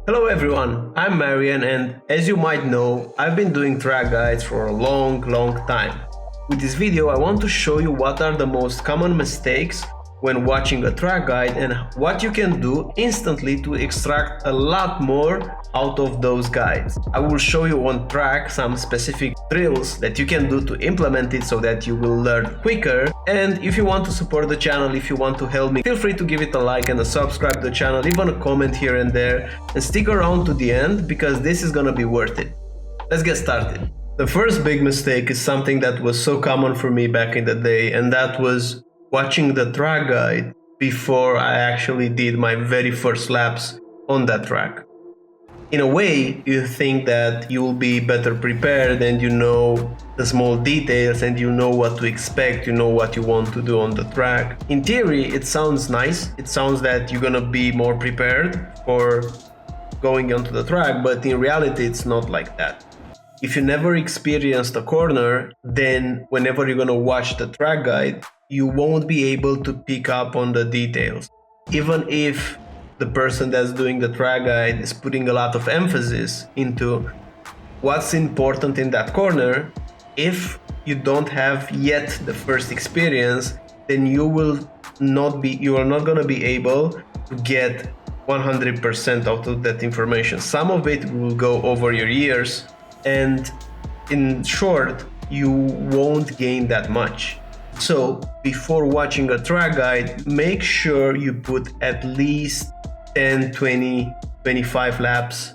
Hello everyone, I'm Marian, and as you might know, I've been doing track guides for a long time. With this video I want to show you what are the most common mistakes when watching a track guide and what you can do instantly to extract a lot more out of those guides. I will show you on track some specific drills that you can do to implement it so that you will learn quicker. And if you want to support the channel, if you want to help me, feel free to give it a like and a subscribe to the channel, even a comment here and there, and stick around to the end because this is gonna be worth it. Let's get started. The first big mistake is something that was so common for me back in the day, and that was watching the track guide before I actually did my very first laps on that track. In a way, you think that you will be better prepared and you know the small details and you know what to expect, you know what you want to do on the track. In theory, it sounds nice. It sounds that you're gonna be more prepared for going onto the track, but in reality, it's not like that. If you never experienced a corner, then whenever you're gonna watch the track guide, you won't be able to pick up on the details. Even if the person that's doing the track guide is putting a lot of emphasis into what's important in that corner, if you don't have yet the first experience, then you are not gonna be able to get 100% out of that information. Some of it will go over your years, and in short, you won't gain that much. So before watching a track guide, make sure you put at least 10, 20, 25 laps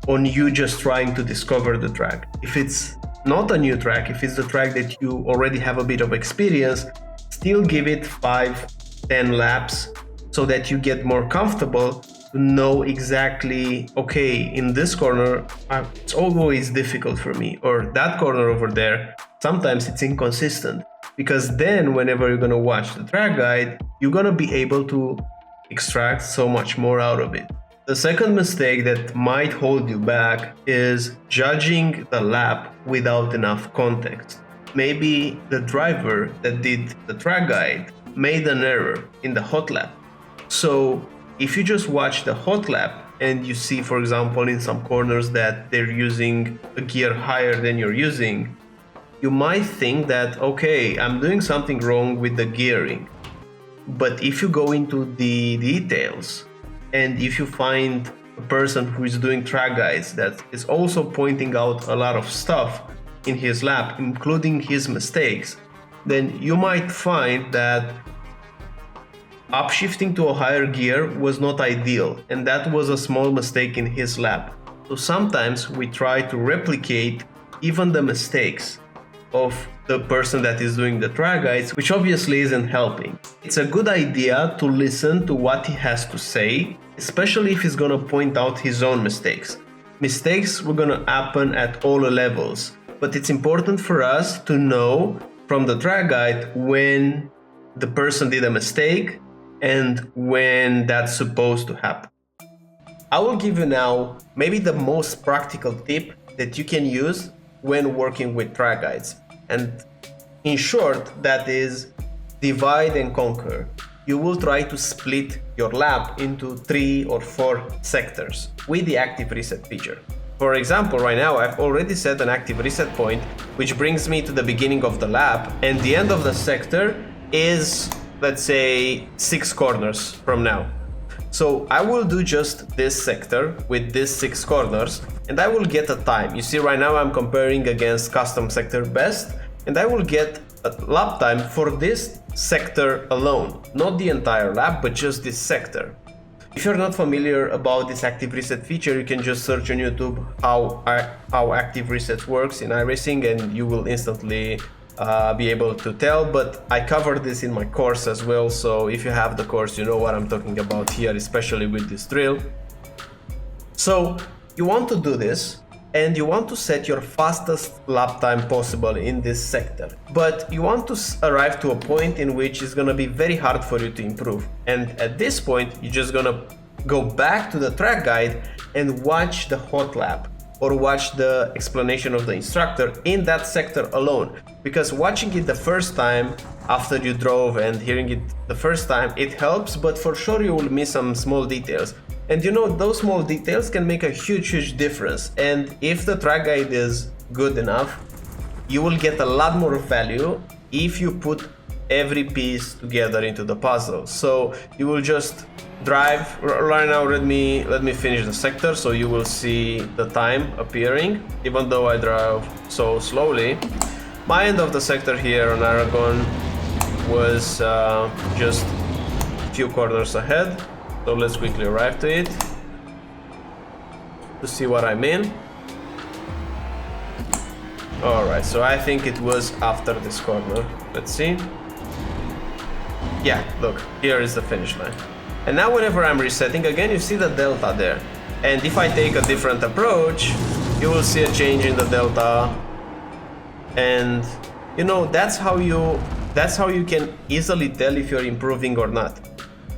on you just trying to discover the track. If it's not a new track, if it's the track that you already have a bit of experience, still give it 5, 10 laps so that you get more comfortable to know exactly, okay, in this corner, it's always difficult for me, or that corner over there, sometimes it's inconsistent. Because then whenever you're gonna watch the track guide, you're gonna be able to extract so much more out of it. The second mistake that might hold you back is judging the lap without enough context. Maybe the driver that did the track guide made an error in the hot lap. So if you just watch the hot lap and you see, for example, in some corners that they're using a gear higher than you're using, you might think that, okay, I'm doing something wrong with the gearing. But if you go into the details and if you find a person who is doing track guides that is also pointing out a lot of stuff in his lap, including his mistakes, then you might find that upshifting to a higher gear was not ideal, and that was a small mistake in his lap. So sometimes we try to replicate even the mistakes of the person that is doing the track guides, which obviously isn't helping. It's a good idea to listen to what he has to say, especially if he's gonna point out his own mistakes. Mistakes were gonna happen at all levels, but it's important for us to know from the track guide when the person did a mistake and when that's supposed to happen. I will give you now maybe the most practical tip that you can use when working with track guides. And in short, that is divide and conquer. You will try to split your lap into 3 or 4 sectors with the active reset feature. For example, right now I've already set an active reset point, which brings me to the beginning of the lap, and the end of the sector is, let's say, 6 corners from now. So I will do just this sector with these 6 corners, and I will get a time. You see, right now I'm comparing against custom sector best, and I will get a lap time for this sector alone. Not the entire lap, but just this sector. If you're not familiar about this active reset feature, you can just search on YouTube how active reset works in iRacing, and you will instantly be able to tell. But I covered this in my course as well, so if you have the course, you know what I'm talking about here, especially with this drill. So you want to do this, and you want to set your fastest lap time possible in this sector, but you want to arrive to a point in which it's gonna be very hard for you to improve. And at this point, you're just gonna go back to the track guide and watch the hot lap, or watch the explanation of the instructor in that sector alone. Because watching it the first time after you drove and hearing it the first time, it helps, but for sure you will miss some small details. And you know, those small details can make a huge difference. And if the track guide is good enough, you will get a lot more value if you put every piece together into the puzzle. So you will just drive. Right now, let me finish the sector so you will see the time appearing, even though I drive so slowly. My end of the sector here on Aragon was just a few corners ahead. So let's quickly arrive to it to see what I mean. Alright, so I think it was after this corner. Let's see. Yeah, look, here is the finish line. And now whenever I'm resetting again, you see the delta there. And if I take a different approach, you will see a change in the delta. And you know, that's how you can easily tell if you're improving or not.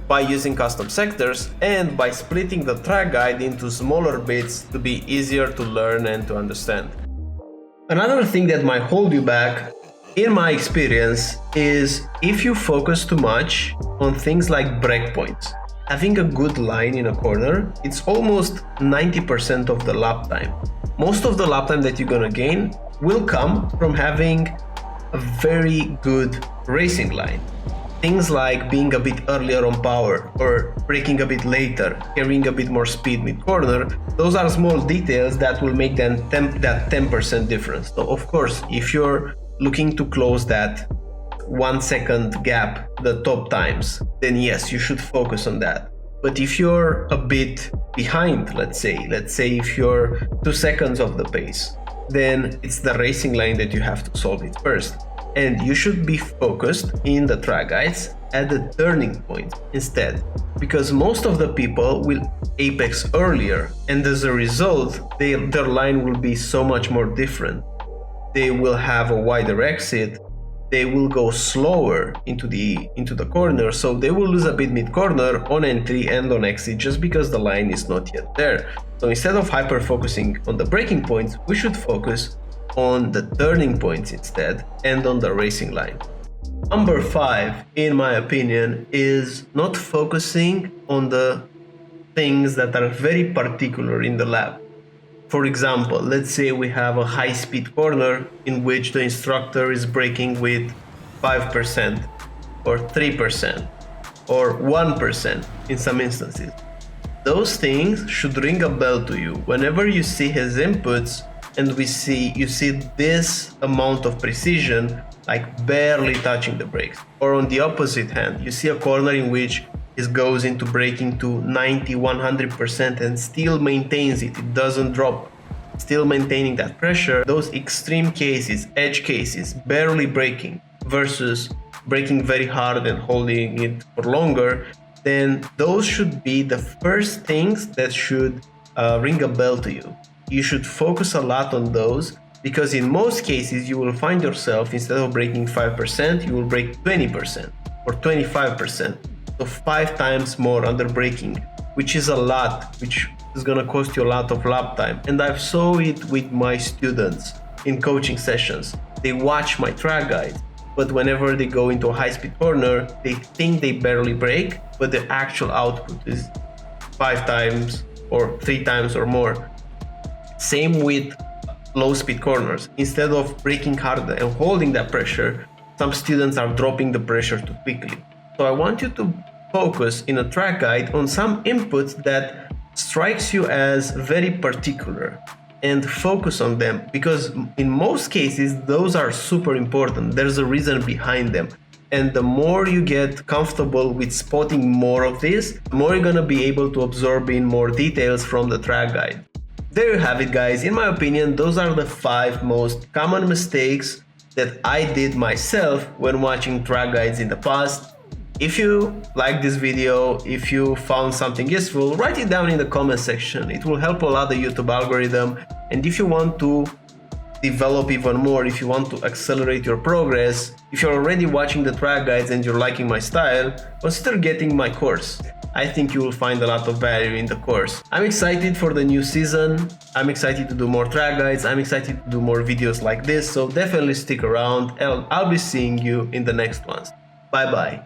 By using custom sectors and by splitting the track guide into smaller bits to be easier to learn and to understand. Another thing that might hold you back, in my experience, is if you focus too much on things like breakpoints. Having a good line in a corner, it's almost 90% of the lap time. Most of the lap time that you're gonna gain will come from having a very good racing line. Things like being a bit earlier on power or braking a bit later, carrying a bit more speed mid-corner, those are small details that will make that 10% difference. So of course, if you're looking to close that 1 second gap, the top times, then yes, you should focus on that. But if you're a bit behind, let's say if you're 2 seconds off the pace, then it's the racing line that you have to solve it first. And you should be focused in the track guides at the turning point instead, because most of the people will apex earlier, and as a result, their line will be so much more different. They will have a wider exit, they will go slower into the corner, so they will lose a bit mid-corner on entry and on exit just because the line is not yet there. So instead of hyper focusing on the braking points, we should focus on the turning points instead and on the racing line. Number 5, in my opinion, is not focusing on the things that are very particular in the lap. For example, let's say we have a high-speed corner in which the instructor is braking with 5% or 3% or 1% in some instances. Those things should ring a bell to you whenever you see his inputs and you see this amount of precision, like barely touching the brakes. Or on the opposite hand, you see a corner in which it goes into braking to 90, 100% and still maintains it. It doesn't drop, still maintaining that pressure. Those extreme cases, edge cases, barely braking versus braking very hard and holding it for longer, then those should be the first things that should ring a bell to you. You should focus a lot on those, because in most cases you will find yourself, instead of braking 5%, you will brake 20% or 25%. So 5 times more under braking, which is a lot, which is gonna cost you a lot of lap time. And I've saw it with my students in coaching sessions. They watch my track guide, but whenever they go into a high-speed corner, they think they barely brake, but the actual output is 5 times or 3 times or more. Same with low-speed corners. Instead of braking hard and holding that pressure, some students are dropping the pressure too quickly. So I want you to focus in a track guide on some inputs that strikes you as very particular and focus on them, because in most cases those are super important. There's a reason behind them. And the more you get comfortable with spotting more of this, the more you're gonna be able to absorb in more details from the track guide. There you have it, guys. In my opinion, those are the 5 most common mistakes that I did myself when watching track guides in the past. If you liked this video, if you found something useful, write it down in the comment section. It will help a lot the YouTube algorithm. And if you want to develop even more, if you want to accelerate your progress, if you're already watching the track guides and you're liking my style, consider getting my course. I think you will find a lot of value in the course. I'm excited for the new season. I'm excited to do more track guides. I'm excited to do more videos like this. So definitely stick around. I'll be seeing you in the next ones. Bye bye.